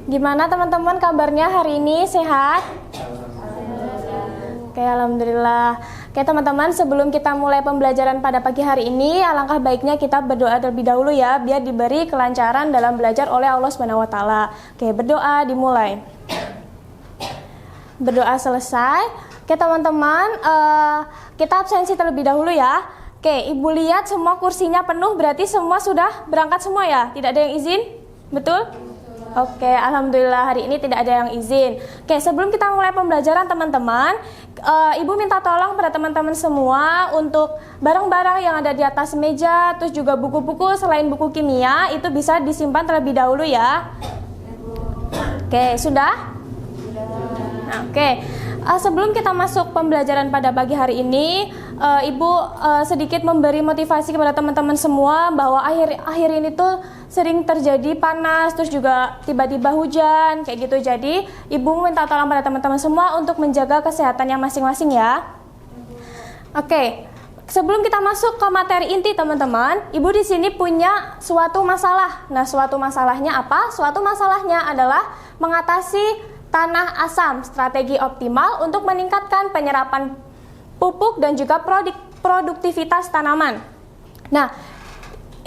Gimana teman-teman kabarnya hari ini? Sehat? Oke, alhamdulillah. Oke teman-teman, sebelum kita mulai pembelajaran pada pagi hari ini, alangkah baiknya kita berdoa terlebih dahulu ya, biar diberi kelancaran dalam belajar oleh Allah Subhanahu wa taala. Oke, berdoa dimulai. Berdoa selesai. Oke teman-teman, kita absensi terlebih dahulu ya. Oke, Ibu lihat semua kursinya penuh, berarti semua sudah berangkat semua ya? Tidak ada yang izin? Betul? Oke, alhamdulillah hari ini tidak ada yang izin. Oke, sebelum kita mulai pembelajaran teman-teman, Ibu minta tolong pada teman-teman semua untuk barang-barang yang ada di atas meja, terus juga buku-buku selain buku kimia, itu bisa disimpan terlebih dahulu ya. Oke, sudah? Nah, oke. Sebelum kita masuk pembelajaran pada pagi hari ini, Ibu sedikit memberi motivasi kepada teman-teman semua bahwa akhir ini tuh sering terjadi panas, terus juga tiba-tiba hujan, kayak gitu. Jadi, Ibu minta tolong pada teman-teman semua untuk menjaga kesehatannya masing-masing ya. Oke, sebelum kita masuk ke materi inti teman-teman, Ibu di sini punya suatu masalah. Nah, suatu masalahnya apa? Suatu masalahnya adalah mengatasi tanah asam, strategi optimal untuk meningkatkan penyerapan pupuk dan juga produktivitas tanaman. Nah,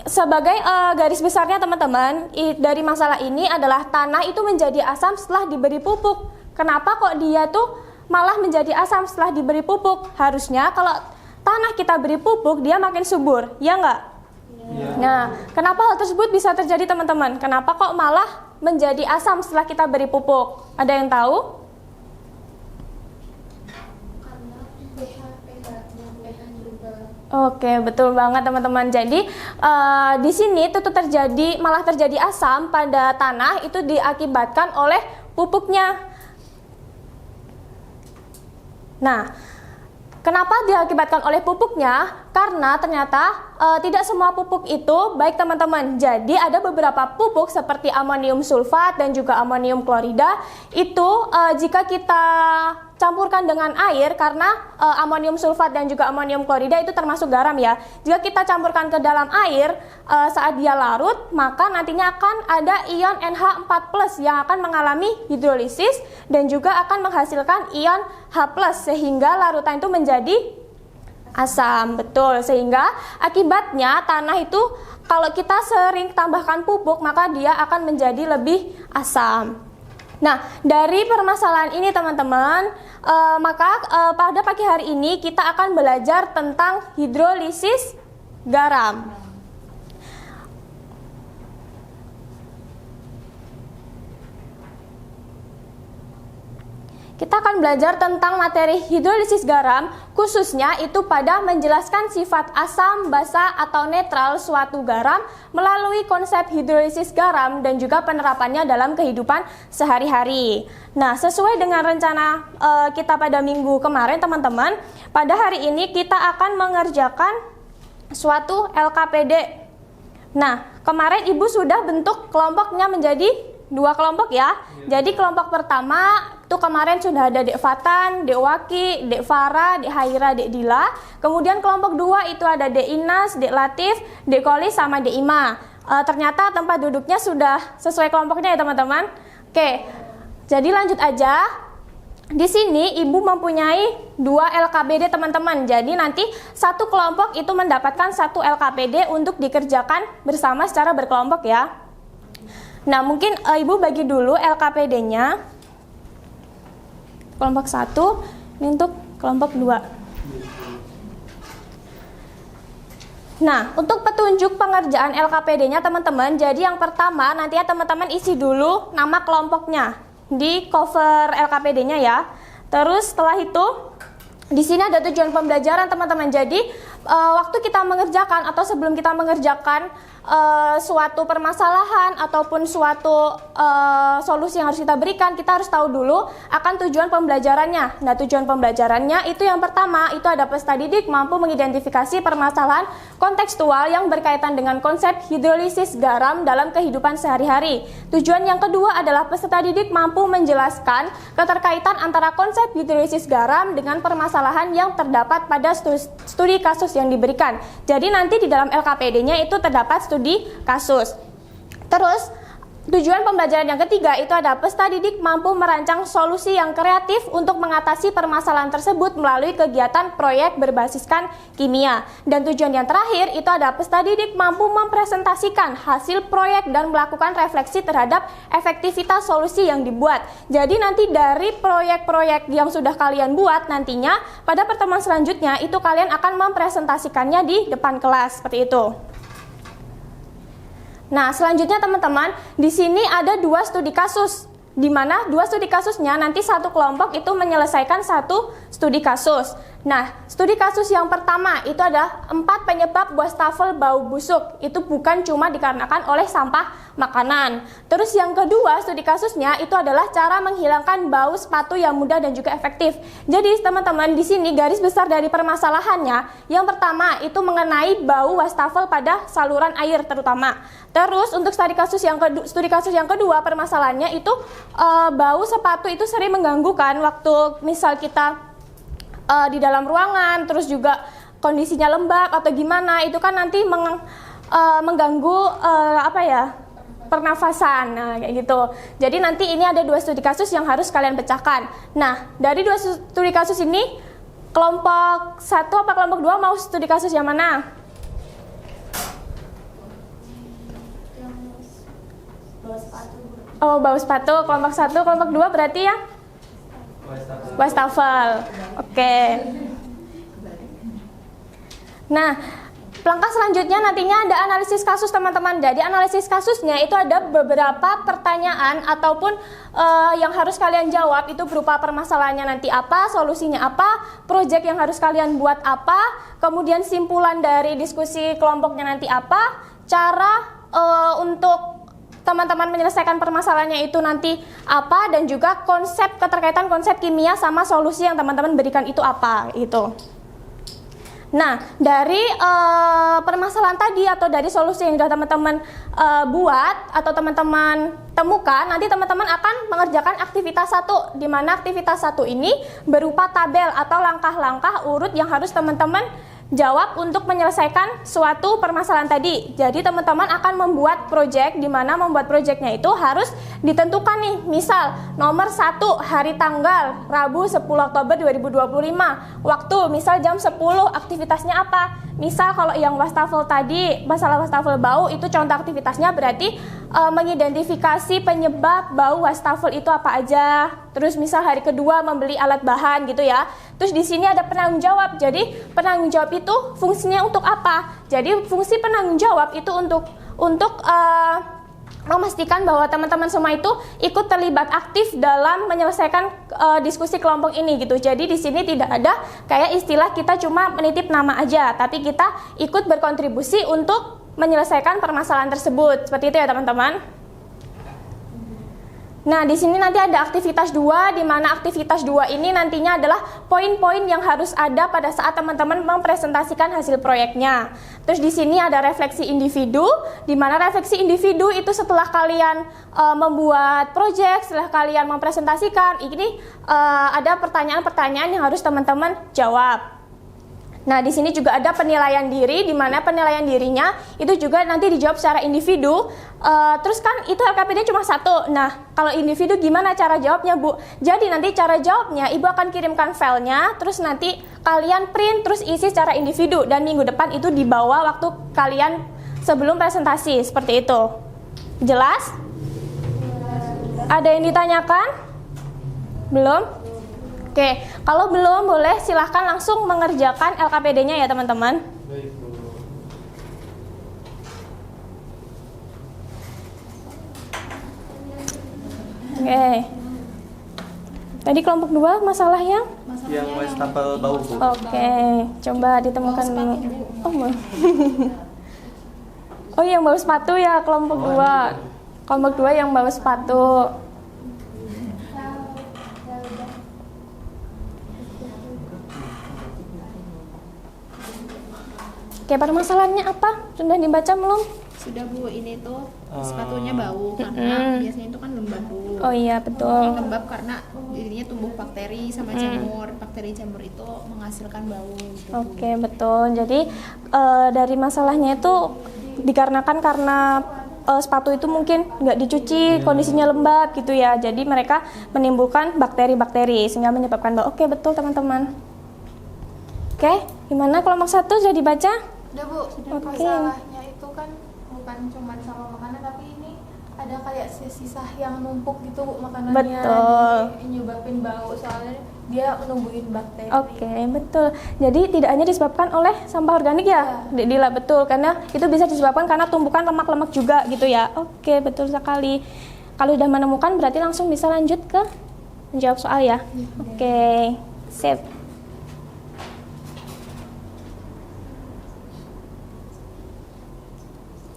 sebagai garis besarnya teman-teman, dari masalah ini adalah tanah itu menjadi asam setelah diberi pupuk. Kenapa kok dia tuh malah menjadi asam setelah diberi pupuk? Harusnya kalau tanah kita beri pupuk, dia makin subur, ya enggak? Ya. Nah, kenapa hal tersebut bisa terjadi teman-teman? Kenapa kok malah menjadi asam setelah kita beri pupuk? Ada yang tahu? Oke, betul banget teman-teman. Jadi di sini itu malah terjadi asam pada tanah itu diakibatkan oleh pupuknya. Nah, kenapa diakibatkan oleh pupuknya? Karena ternyata tidak semua pupuk itu baik teman-teman. Jadi ada beberapa pupuk seperti amonium sulfat dan juga amonium klorida itu jika kita campurkan dengan air, karena amonium sulfat dan juga amonium klorida itu termasuk garam ya. Jika kita campurkan ke dalam air saat dia larut, maka nantinya akan ada ion NH4+ yang akan mengalami hidrolisis dan juga akan menghasilkan ion H+, sehingga larutan itu menjadi asam. Betul, sehingga akibatnya tanah itu kalau kita sering tambahkan pupuk, maka dia akan menjadi lebih asam. Nah, dari permasalahan ini teman-teman, maka pada pagi hari ini kita akan belajar tentang hidrolisis garam. Kita akan belajar tentang materi hidrolisis garam, khususnya itu pada menjelaskan sifat asam, basa, atau netral suatu garam melalui konsep hidrolisis garam dan juga penerapannya dalam kehidupan sehari-hari. Nah, sesuai dengan rencana kita pada minggu kemarin teman-teman, pada hari ini kita akan mengerjakan suatu LKPD. Nah, kemarin Ibu sudah bentuk kelompoknya menjadi 2 kelompok ya. Jadi kelompok pertama itu kemarin sudah ada Dek Fatan, Dek Waki, Dek Farah, Dek Haira, Dek Dila. Kemudian kelompok 2 itu ada Dek Inas, Dek Latif, Dek Kolis sama Dek Ima. Ternyata tempat duduknya sudah sesuai kelompoknya ya teman-teman. Oke, jadi lanjut aja. Di sini Ibu mempunyai 2 LKPD teman-teman. Jadi nanti satu kelompok itu mendapatkan 1 LKPD untuk dikerjakan bersama secara berkelompok ya. Nah, mungkin Ibu bagi dulu LKPD-nya. Kelompok 1, ini untuk kelompok 2. Nah, untuk petunjuk pengerjaan LKPD-nya teman-teman, jadi yang pertama nantinya teman-teman isi dulu nama kelompoknya di cover LKPD-nya ya. Terus setelah itu di sini ada tujuan pembelajaran teman-teman. Jadi waktu kita mengerjakan atau sebelum kita mengerjakan suatu permasalahan ataupun suatu solusi yang harus kita berikan, kita harus tahu dulu akan tujuan pembelajarannya. Nah, tujuan pembelajarannya itu yang pertama, itu ada peserta didik mampu mengidentifikasi permasalahan kontekstual yang berkaitan dengan konsep hidrolisis garam dalam kehidupan sehari-hari. Tujuan yang kedua adalah peserta didik mampu menjelaskan keterkaitan antara konsep hidrolisis garam dengan permasalahan yang terdapat pada studi kasus yang diberikan. Jadi nanti di dalam LKPD-nya itu terdapat studi kasus. Terus Tujuan pembelajaran yang ketiga itu ada peserta didik mampu merancang solusi yang kreatif untuk mengatasi permasalahan tersebut melalui kegiatan proyek berbasiskan kimia. Dan tujuan yang terakhir itu ada peserta didik mampu mempresentasikan hasil proyek dan melakukan refleksi terhadap efektivitas solusi yang dibuat. Jadi nanti dari proyek-proyek yang sudah kalian buat nantinya pada pertemuan selanjutnya itu kalian akan mempresentasikannya di depan kelas seperti itu. Nah, selanjutnya teman-teman, di sini ada 2 studi kasus, di mana 2 studi kasusnya nanti satu kelompok itu menyelesaikan 1 studi kasus. Nah, studi kasus yang pertama itu ada 4 penyebab wastafel bau busuk. Itu bukan cuma dikarenakan oleh sampah makanan. Terus yang kedua studi kasusnya itu adalah cara menghilangkan bau sepatu yang mudah dan juga efektif. Jadi teman-teman di sini garis besar dari permasalahannya, yang pertama itu mengenai bau wastafel pada saluran air terutama. Terus untuk studi kasus yang kedua permasalahannya itu bau sepatu itu sering mengganggu kan waktu misal kita di dalam ruangan, terus juga kondisinya lembab atau gimana, itu kan nanti mengganggu pernafasan, nah kayak gitu. Jadi nanti ini ada 2 studi kasus yang harus kalian pecahkan. Nah, dari 2 studi kasus ini, kelompok 1 apa kelompok 2 mau studi kasus yang mana? Oh, bau sepatu, kelompok 1, kelompok 2 berarti yang wastafel. Oke. Nah, langkah selanjutnya nantinya ada analisis kasus teman-teman. Jadi analisis kasusnya itu ada beberapa pertanyaan ataupun yang harus kalian jawab itu berupa permasalahannya nanti apa, solusinya apa, proyek yang harus kalian buat apa, kemudian simpulan dari diskusi kelompoknya nanti apa, cara untuk teman-teman menyelesaikan permasalahannya itu nanti apa, dan juga keterkaitan konsep kimia sama solusi yang teman-teman berikan itu apa itu. Nah, dari permasalahan tadi atau dari solusi yang sudah teman-teman buat atau teman-teman temukan, nanti teman-teman akan mengerjakan aktivitas 1, di mana aktivitas 1 ini berupa tabel atau langkah-langkah urut yang harus teman-teman jawab untuk menyelesaikan suatu permasalahan tadi. Jadi teman-teman akan membuat proyek, di mana membuat proyeknya itu harus ditentukan nih. Misal nomor 1 hari tanggal Rabu 10 Oktober 2025. Waktu misal jam 10, aktivitasnya apa? Misal kalau yang wastafel tadi, masalah wastafel bau itu contoh aktivitasnya berarti mengidentifikasi penyebab bau wastafel itu apa aja. Terus misal hari kedua membeli alat bahan gitu ya. Terus di sini ada penanggung jawab. Jadi penanggung jawab itu fungsinya untuk apa? Jadi fungsi penanggung jawab itu untuk memastikan bahwa teman-teman semua itu ikut terlibat aktif dalam menyelesaikan diskusi kelompok ini gitu. Jadi di sini tidak ada kayak istilah kita cuma menitip nama aja, tapi kita ikut berkontribusi untuk menyelesaikan permasalahan tersebut. Seperti itu ya teman-teman. Nah, di sini nanti ada aktivitas 2, di mana aktivitas 2 ini nantinya adalah poin-poin yang harus ada pada saat teman-teman mempresentasikan hasil proyeknya. Terus di sini ada refleksi individu, di mana refleksi individu itu setelah kalian membuat proyek, setelah kalian mempresentasikan, ini ada pertanyaan-pertanyaan yang harus teman-teman jawab. Nah, di sini juga ada penilaian diri, di mana penilaian dirinya itu juga nanti dijawab secara individu. Terus kan itu LKPD cuma 1. Nah, kalau individu gimana cara jawabnya, Bu? Jadi nanti cara jawabnya Ibu akan kirimkan filenya, terus nanti kalian print, terus isi secara individu, dan minggu depan itu dibawa waktu kalian sebelum presentasi, seperti itu. Jelas? Ada yang ditanyakan? Belum? Oke, kalau belum boleh silahkan langsung mengerjakan LKPD-nya ya teman-teman. Oke. Tadi kelompok 2 masalahnya? Yang wastafel bau, Bu. Oke, coba ditemukan dulu. Oh, yang bau sepatu ya kelompok 2. Kelompok 2 yang bau sepatu. Oke, permasalahannya apa? Sudah dibaca belum? Sudah, Bu. Ini tuh sepatunya bau karena biasanya itu kan lembab, Bu. Oh iya, betul. Lembab karena jadinya tumbuh bakteri sama jamur. Bakteri jamur itu menghasilkan bau gitu, Bu. Oke, betul. Jadi dari masalahnya itu dikarenakan karena sepatu itu mungkin nggak dicuci, kondisinya lembab gitu ya. Jadi mereka menimbulkan bakteri-bakteri sehingga menyebabkan bau. Oke, betul teman-teman. Oke, gimana kelompok 1 sudah dibaca? Udah Bu, Oke. masalahnya itu kan bukan cuma sama makanan, tapi ini ada kayak sisa yang numpuk gitu Bu, makanannya. Betul. Nyebabin bau, soalnya dia menumbuhin bakteri. Oke, betul. Jadi tidak hanya disebabkan oleh sampah organik ya, Dila, betul. Karena itu bisa disebabkan karena tumpukan lemak-lemak juga gitu ya. Oke, betul sekali. Kalau sudah menemukan berarti langsung bisa lanjut ke menjawab soal ya. Oke, sip.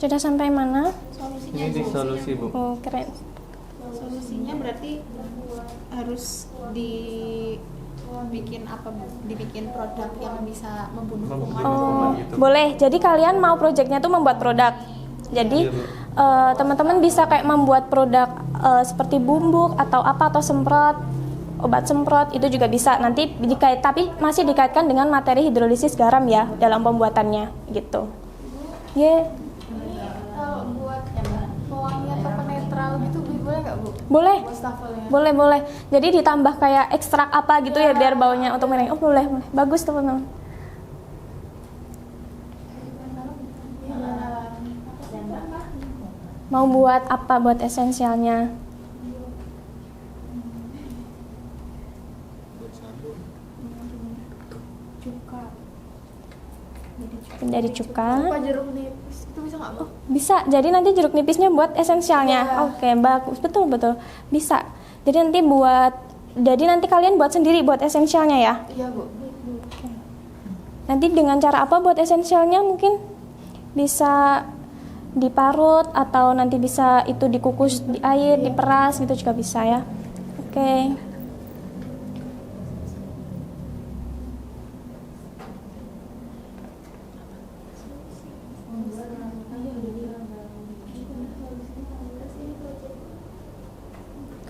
Sudah sampai mana? Solusinya Ini di solusi Bu. Oh, keren. Solusinya berarti harus dibikin apa Bu? Dibikin produk yang bisa membunuh kuman. Oh, boleh. Jadi kalian mau proyeknya tuh membuat produk. Jadi teman-teman bisa kayak membuat produk seperti bumbu atau apa atau semprot, obat semprot itu juga bisa. Nanti tapi masih dikaitkan dengan materi hidrolisis garam ya dalam pembuatannya gitu. Kalau buat pewangi atau penetral gitu boleh nggak Bu? Boleh. Wastafelnya. Boleh. Jadi ditambah kayak ekstrak apa gitu ya biar baunya untuk mengurangi. Oh, boleh. Bagus teman-teman. Mau buat apa buat esensialnya? Cuka. Dari cuka. Apa jeruk nipis itu bisa nggak Bu? Bisa. Jadi nanti jeruk nipisnya buat esensialnya. Ya. Oke, bagus. Betul. Bisa. Jadi nanti kalian buat sendiri buat esensialnya ya. Iya Bu. Nanti dengan cara apa buat esensialnya mungkin bisa diparut atau nanti bisa itu dikukus di air, diperas gitu juga bisa ya. Oke.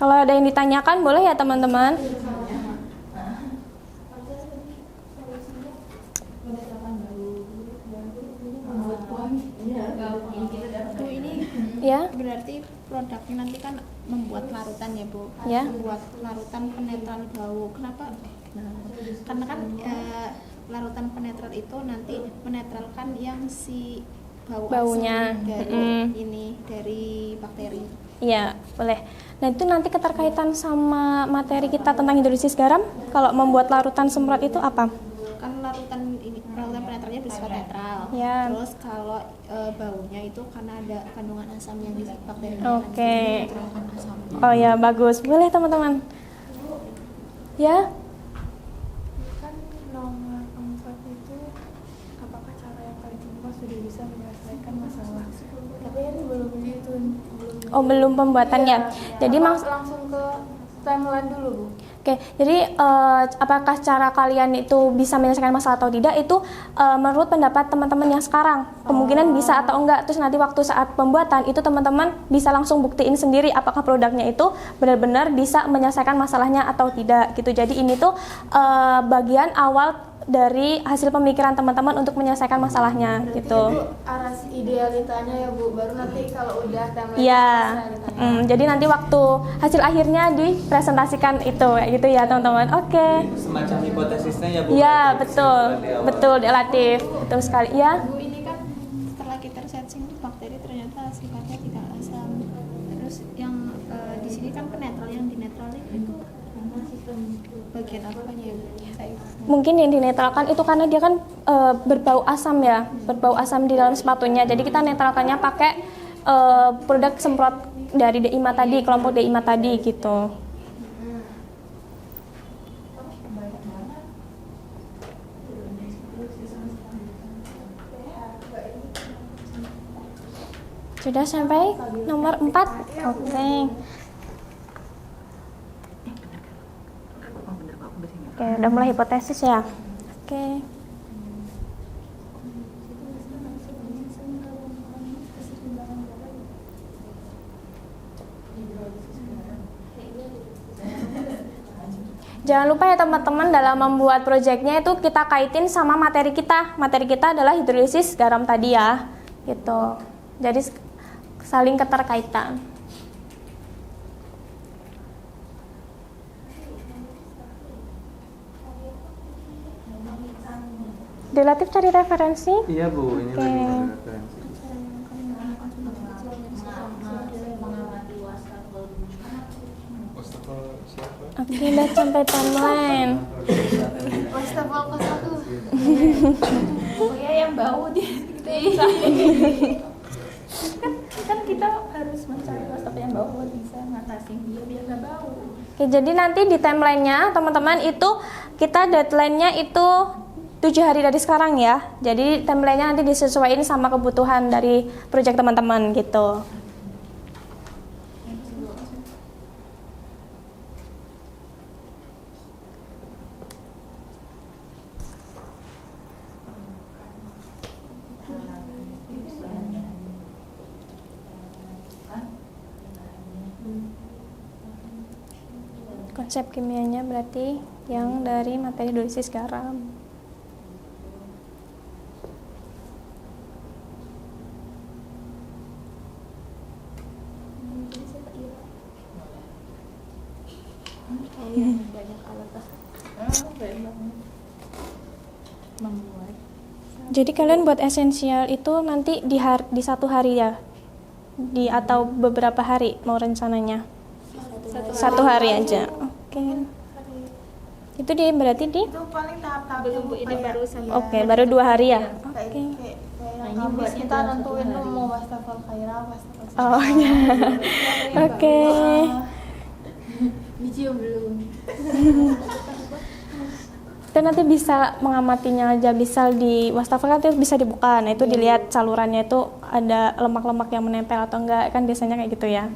Kalau ada yang ditanyakan boleh ya teman-teman. Bu, ini Ya. berarti produknya nanti kan membuat larutan ya Bu. Ya. Membuat larutan penetral bau. Kenapa? Karena kan larutan penetral itu nanti menetralkan yang si Baunya. asam dari ini dari bakteri. Iya, boleh. Nah, itu nanti keterkaitan sama materi kita tentang hidrolisis garam. Kalau membuat larutan semprot itu apa? Kan larutan penetralnya bersifat netral. Ya. Terus kalau baunya itu karena ada kandungan asam yang di bakteri. Oke. Menetralkan asam. Oh ya, bagus. Boleh teman-teman. Ya. Kan nomor 4 itu apakah cara yang paling cepat sudah bisa menyelesaikan masalah? Tapi ini belum itu Oh, belum pembuatannya. Jadi langsung ke timeline dulu Bu. Oke, jadi apakah cara kalian itu bisa menyelesaikan masalah atau tidak itu menurut pendapat teman-teman yang sekarang. Kemungkinan bisa atau enggak. Terus nanti waktu saat pembuatan itu teman-teman bisa langsung buktiin sendiri apakah produknya itu benar-benar bisa menyelesaikan masalahnya atau tidak gitu. Jadi ini tuh bagian awal dari hasil pemikiran teman-teman untuk menyelesaikan masalahnya gitu. Itu arah idealitanya ya Bu, baru nanti kalau udah timeline Iya, realitanya. jadi nanti waktu hasil akhirnya dipresentasikan itu kayak gitu ya teman-teman. Oke. Semacam hipotesisnya ya Bu. Iya, Berarti betul, kesimpulan di awal. betul, relatif, betul sekali. Ya, Bu, ini kan setelah kita researching bakteri ternyata sifatnya tidak asam. Terus yang di sini kan penetral, yang dinetralin itu bagian apanya ya Bu? mungkin yang dinetralkan itu karena dia kan berbau asam ya, berbau asam di dalam sepatunya. Jadi kita netralkannya pakai produk semprot dari DIMA tadi, kelompok DIMA tadi gitu. Sudah sampai nomor 4? Oke. Oke, udah mulai hipotesis ya. Oke. Jangan lupa ya teman-teman, dalam membuat proyeknya itu kita kaitin sama materi kita. Materi kita adalah hidrolisis garam tadi ya. Gitu. Jadi saling keterkaitan. Relatif cari referensi. Iya Bu, ini Oke. lagi ada referensi. Oke, udah sampai timeline. Wastafel kelas 1. Pokoknya yang bau di kan kita harus mencari wastafel yang bau buat bisa ngatasin dia biar nggak bau. Oke, jadi nanti di timelinenya teman-teman itu kita deadline-nya itu 7 hari dari sekarang ya. Jadi timelinenya nanti disesuaikan sama kebutuhan dari proyek teman-teman gitu. Konsep kimianya berarti yang dari materi dosis garam. Jadi kalian buat esensial itu nanti di 1 hari ya, atau beberapa hari mau rencananya? 1 hari aja. Oke. Itu berarti di. Itu paling tahap-tahap belum Bu, ini baru sama. Oke, baru 2 hari ya. kayak Oke. yang habis kita nentuin tuh mau wastafel khairah, wastafel Oh ya. Oke. Dicium belum? Itu nanti bisa mengamatinya aja, bisa di wastafel kan itu bisa dibuka. Nah, itu dilihat salurannya itu ada lemak-lemak yang menempel atau enggak, kan biasanya kayak gitu ya.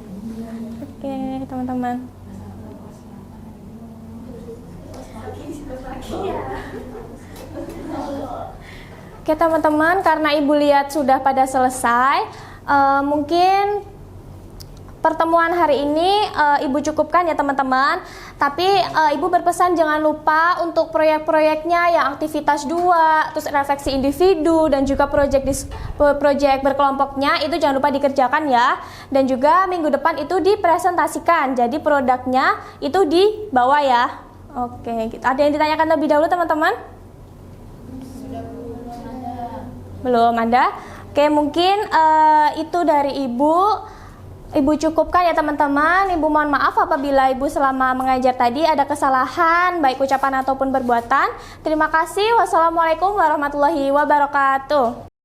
Oke, teman-teman. Oke, teman-teman, karena Ibu lihat sudah pada selesai, mungkin pertemuan hari ini Ibu cukupkan ya teman-teman. Tapi Ibu berpesan jangan lupa untuk proyek-proyeknya yang aktivitas 2, terus refleksi individu dan juga proyek berkelompoknya itu jangan lupa dikerjakan ya. Dan juga minggu depan itu dipresentasikan. Jadi produknya itu dibawa ya. Oke, ada yang ditanyakan lebih dahulu teman-teman? Belum ada. Oke, mungkin itu dari Ibu. Ibu cukupkan ya teman-teman. Ibu mohon maaf apabila Ibu selama mengajar tadi ada kesalahan baik ucapan ataupun perbuatan. Terima kasih. Wassalamualaikum warahmatullahi wabarakatuh.